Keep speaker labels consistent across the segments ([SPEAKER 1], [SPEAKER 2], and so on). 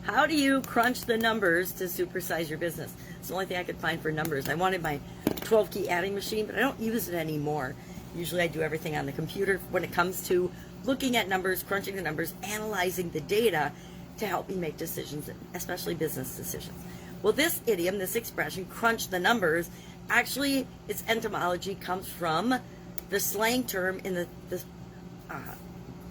[SPEAKER 1] How do you crunch the numbers to supersize your business? It's the only thing I could find for numbers. I wanted my 12-key adding machine, but I don't use it anymore. Usually I do everything on the computer when it comes to looking at numbers, crunching the numbers, analyzing the data to help me make decisions, especially business decisions. Well, this idiom, this expression, crunch the numbers, actually its etymology comes from the slang term in the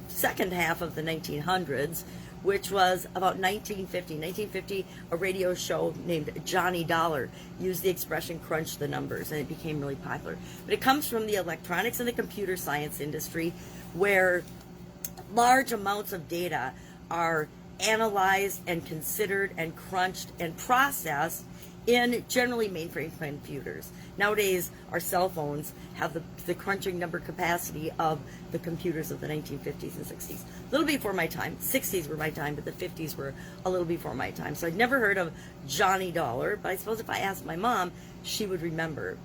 [SPEAKER 1] second half of the 1900s, which was about 1950. 1950, a radio show named Johnny Dollar used the expression crunch the numbers, and it became really popular. But it comes from the electronics and the computer science industry, where large amounts of data are analyzed and considered and crunched and processed in generally mainframe computers. Nowadays, our cell phones have the crunching number capacity of the computers of the 1950s and 60s. A little before my time. 60s were my time, but the 50s were a little before my time. So I'd never heard of Johnny Dollar, but I suppose if I asked my mom, she would remember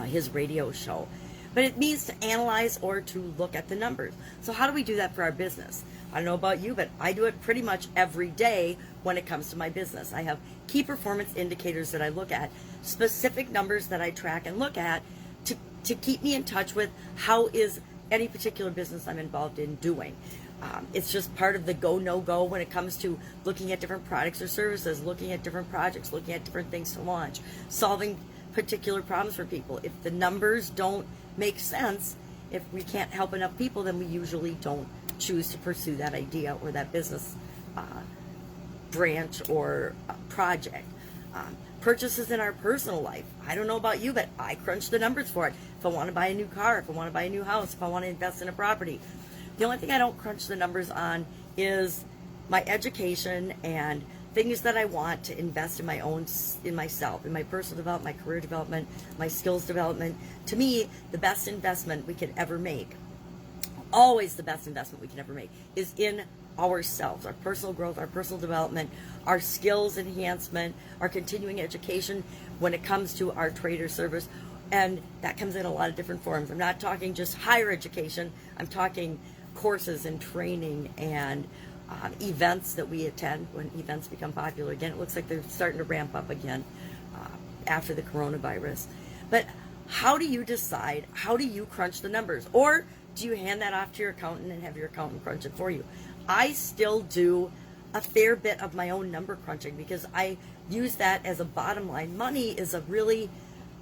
[SPEAKER 1] his radio show. But it means to analyze or to look at the numbers. So how do we do that for our business? I don't know about you, but I do it pretty much every day when it comes to my business. I have key performance indicators that I look at, specific numbers that I track and look at to keep me in touch with how is any particular business I'm involved in doing. It's just part of the go, no go when it comes to looking at different products or services, looking at different projects, looking at different things to launch, solving particular problems for people. If the numbers don't make sense, if we can't help enough people, then we usually don't choose to pursue that idea or that business branch or project. Purchases in our personal life. I don't know about you, but I crunch the numbers for it. If I want to buy a new car, if I want to buy a new house, if I want to invest in a property. The only thing I don't crunch the numbers on is my education and things that I want to invest in myself, in my personal development, my career development, my skills development. To me, the best investment we could ever make, always the best investment we can ever make, is in ourselves, our personal growth, our personal development, our skills enhancement, our continuing education when it comes to our trade or service. And that comes in a lot of different forms. I'm not talking just higher education. I'm talking courses and training and events that we attend when events become popular again. It looks like they're starting to ramp up again after the coronavirus. But how do you decide? How do you crunch the numbers? Or do you hand that off to your accountant and have your accountant crunch it for you? I still do a fair bit of my own number crunching because I use that as a bottom line. Money is a really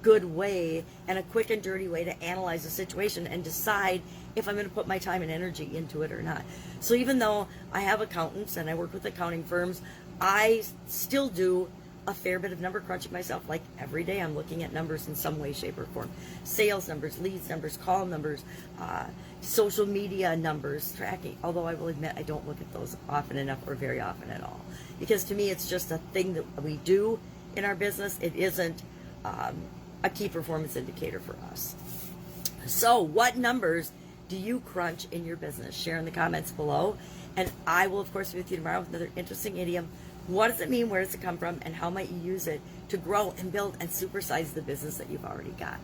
[SPEAKER 1] good way and a quick and dirty way to analyze a situation and decide if I'm going to put my time and energy into it or not. So even though I have accountants and I work with accounting firms, I still do a fair bit of number crunching myself. Like every day I'm looking at numbers in some way, shape, or form. Sales numbers, leads numbers, call numbers, social media numbers, tracking. Although I will admit I don't look at those often enough or very often at all. Because to me it's just a thing that we do in our business. It isn't a key performance indicator for us. So what numbers do you crunch in your business? Share in the comments below. And I will, of course, be with you tomorrow with another interesting idiom. What does it mean? Where does it come from? And how might you use it to grow and build and supersize the business that you've already got?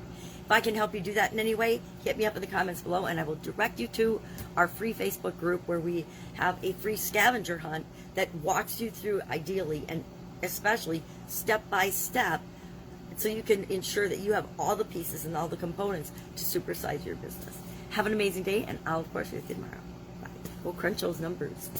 [SPEAKER 1] If I can help you do that in any way, hit me up in the comments below and I will direct you to our free Facebook group where we have a free scavenger hunt that walks you through ideally and especially step by step so you can ensure that you have all the pieces and all the components to supersize your business. Have an amazing day, and I'll, of course, be with you tomorrow. Bye. We'll crunch those numbers.